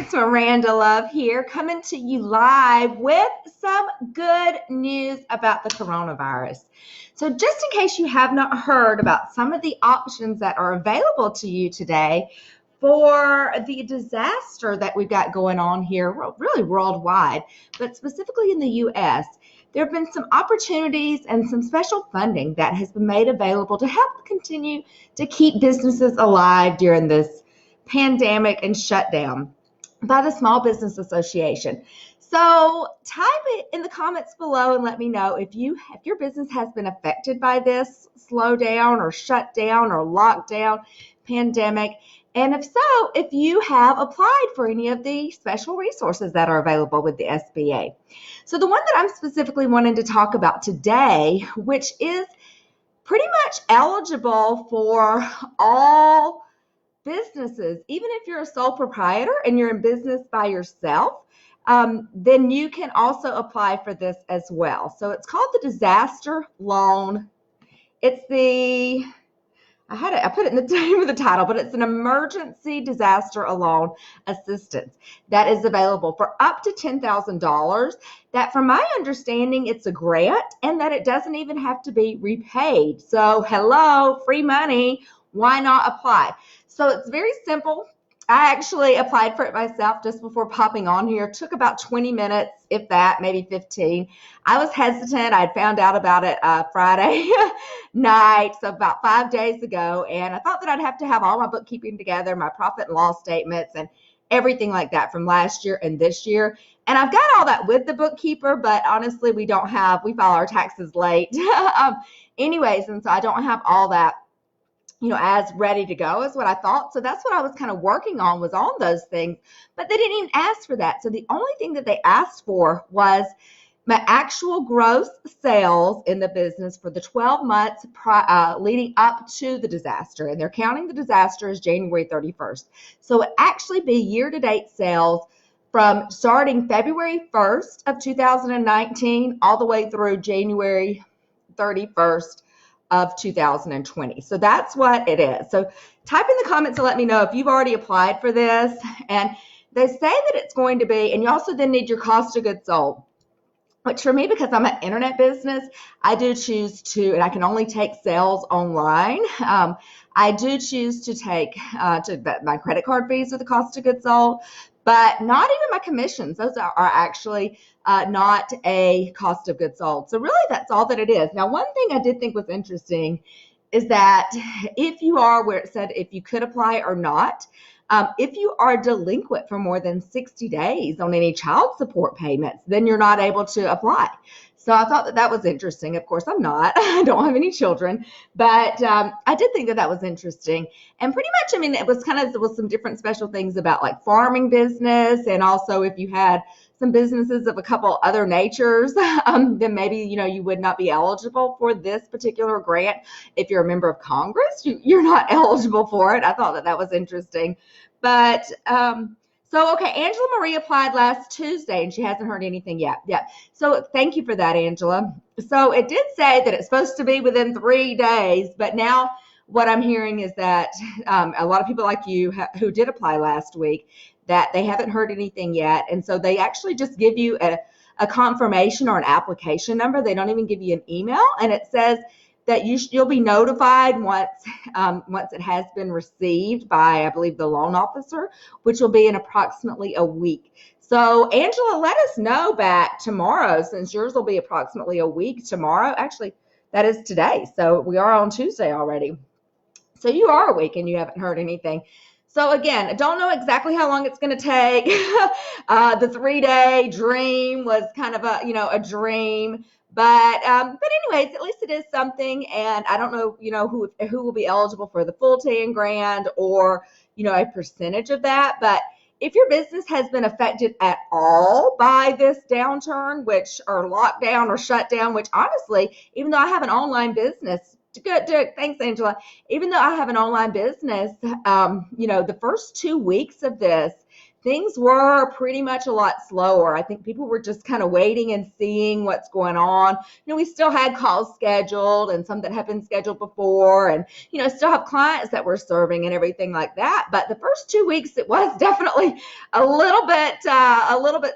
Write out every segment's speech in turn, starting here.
It's Miranda Love here, coming to you live with some good news about the coronavirus. So just in case you have not heard about some of the options that are available to you today for the disaster that we've got going on here, really worldwide, but specifically in the U.S., there have been some opportunities and some special funding that has been made available to help continue to keep businesses alive during this pandemic and shutdown by the Small Business Association. So type it in the comments below and let me know if your business has been affected by this slowdown or shutdown or lockdown pandemic. And if so, if you have applied for any of the special resources that are available with the SBA. So the one that I'm specifically wanting to talk about today, which is pretty much eligible for all businesses, even if you're a sole proprietor and you're in business by yourself, then you can also apply for this as well. So it's called the disaster loan. It's I put it in the name of the title, but it's an emergency disaster loan assistance that is available for up to $10,000. That, from my understanding, it's a grant and that it doesn't even have to be repaid. So hello, free money. Why not apply? So it's very simple. I actually applied for it myself just before popping on here. It took about 20 minutes, if that, maybe 15. I was hesitant. I had found out about it Friday night, so about 5 days ago, and I thought that I'd have to have all my bookkeeping together, my profit and loss statements, and everything like that from last year and this year. And I've got all that with the bookkeeper, but honestly, we file our taxes late. Anyways, and so I don't have all that as ready to go as what I thought. So that's what I was kind of working on, was on those things, but they didn't even ask for that. So the only thing that they asked for was my actual gross sales in the business for the 12 months leading up to the disaster. And they're counting the disaster as January 31st. So it actually be year-to-date sales from starting February 1st of 2019 all the way through January 31st of 2020. So that's what it is. So type in the comments to let me know if you've already applied for this. And they say that it's going to be, and you also then need your cost of goods sold, which for me, because I'm an internet business, I do choose to, and I can only take sales online. I do choose to take my credit card fees with the cost of goods sold, but not even my commissions. Those are actually not a cost of goods sold. So really, that's all that it is. Now, one thing I did think was interesting is that if you are where it said if you could apply or not, if you are delinquent for more than 60 days on any child support payments, then you're not able to apply. So I thought that was interesting. Of course, I'm not. I don't have any children, but I did think that was interesting. And pretty much, I mean, it was there was some different special things about like farming business, and also if you had some businesses of a couple other natures, then maybe, you would not be eligible for this particular grant. If you're a member of Congress, you're not eligible for it. I thought that was interesting. But okay, Angela Marie applied last Tuesday, and she hasn't heard anything yet. Yeah. So thank you for that, Angela. So it did say that it's supposed to be within 3 days, but now what I'm hearing is that a lot of people like you who did apply last week, that they haven't heard anything yet. And so they actually just give you a confirmation or an application number. They don't even give you an email. And it says that you'll be notified once it has been received by, I believe, the loan officer, which will be in approximately a week. So Angela, let us know back tomorrow, since yours will be approximately a week tomorrow. Actually, that is today. So we are on Tuesday already. So you are a week and you haven't heard anything. So again, I don't know exactly how long it's going to take. The 3-day dream was kind of a dream, but anyways, at least it is something. And I don't know, who will be eligible for the full 10 grand or, a percentage of that. But if your business has been affected at all by this downturn, or lockdown or shutdown, which honestly, even though I have an online business, good. Thanks, Angela. Even though I have an online business, the first 2 weeks of this things were pretty much a lot slower. I think people were just kind of waiting and seeing what's going on. We still had calls scheduled and some that had been scheduled before, and still have clients that we're serving and everything like that. But the first 2 weeks, it was definitely a little bit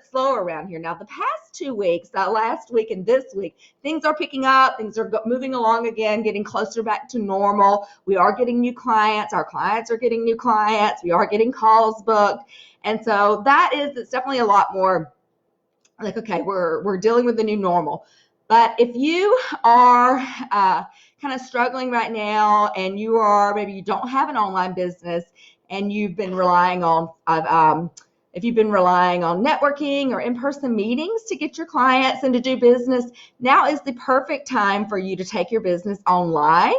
slower around here. Now, the past 2 weeks, last week and this week, things are picking up. Things are moving along again, getting closer back to normal. We are getting new clients. Our clients are getting new clients. We are getting calls booked. And so it's definitely a lot more like, okay, we're dealing with the new normal. But if you are kind of struggling right now, and maybe you don't have an online business, and you've been relying on if you've been relying on networking or in-person meetings to get your clients and to do business, now is the perfect time for you to take your business online.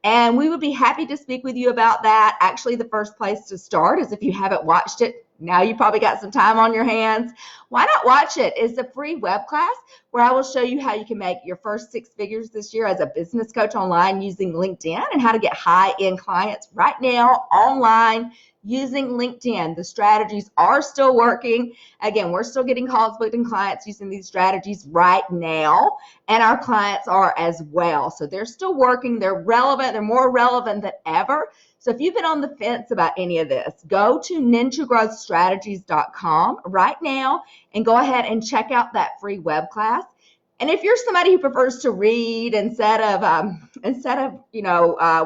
And we would be happy to speak with you about that. Actually, the first place to start is, if you haven't watched it, now you probably got some time on your hands. Why not watch it? It's a free web class where I will show you how you can make your first 6 figures this year as a business coach online using LinkedIn, and how to get high-end clients right now online using LinkedIn. The strategies are still working. Again, we're still getting calls booked and clients using these strategies right now, and our clients are as well. So they're still working. They're relevant. They're more relevant than ever. So if you've been on the fence about any of this, go to ninjagrowthstrategies.com right now and go ahead and check out that free web class. And if you're somebody who prefers to read instead of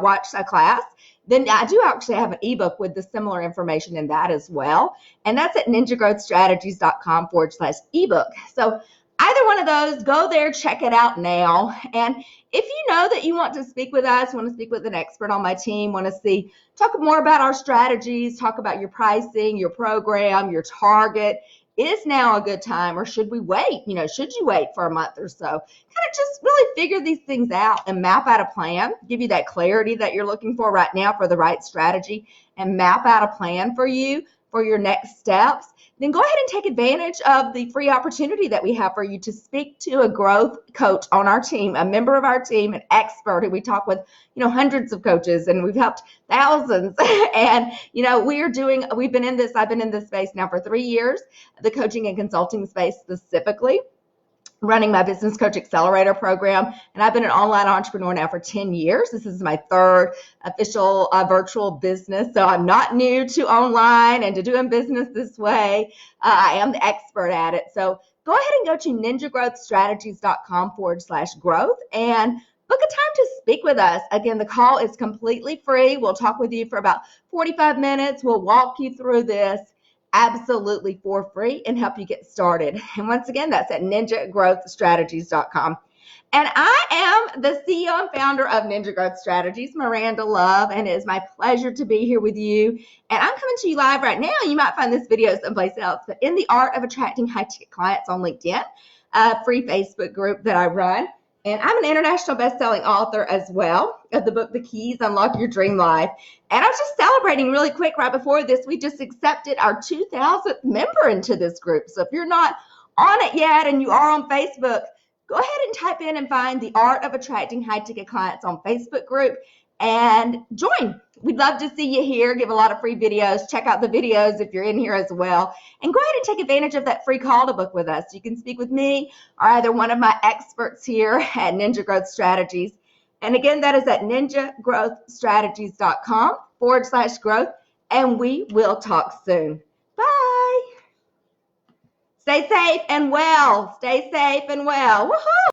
watch a class, then I do actually have an ebook with the similar information in that as well. And that's at ninjagrowthstrategies.com/ebook. So either one of those, go there, check it out now. And if you know that you want to speak with us, want to speak with an expert on my team, want to talk more about our strategies, talk about your pricing, your program, your target, is now a good time, or should we wait? Should you wait for a month or so? Kind of just really figure these things out and map out a plan, give you that clarity that you're looking for right now for the right strategy, and map out a plan for you for your next steps. Then go ahead and take advantage of the free opportunity that we have for you to speak to a growth coach on our team, a member of our team, an expert who we talk with, hundreds of coaches, and we've helped thousands. And, I've been in this space now for 3 years, the coaching and consulting space specifically, running my Business Coach Accelerator program. And I've been an online entrepreneur now for 10 years. This is my 3rd official virtual business. So I'm not new to online and to doing business this way. I am the expert at it. So go ahead and go to ninjagrowthstrategies.com/growth and book a time to speak with us. Again, the call is completely free. We'll talk with you for about 45 minutes. We'll walk you through this absolutely for free and help you get started. And once again, that's at ninjagrowthstrategies.com. And I am the CEO and founder of Ninja Growth Strategies, Myranda Love, and it is my pleasure to be here with you. And I'm coming to you live right now. You might find this video someplace else, but in the Art of Attracting High-Ticket Clients on LinkedIn, a free Facebook group that I run. And I'm an international best-selling author as well of the book, The Keys, Unlock Your Dream Life. And I was just celebrating really quick right before this. We just accepted our 2,000th member into this group. So if you're not on it yet and you are on Facebook, go ahead and type in and find The Art of Attracting High-Ticket Clients on Facebook group and join. We'd love to see you here. Give a lot of free videos. Check out the videos if you're in here as well. And go ahead and take advantage of that free call to book with us. You can speak with me or either one of my experts here at Ninja Growth Strategies. And again, that is at ninjagrowthstrategies.com/growth. And we will talk soon. Bye. Stay safe and well. Stay safe and well. Woohoo!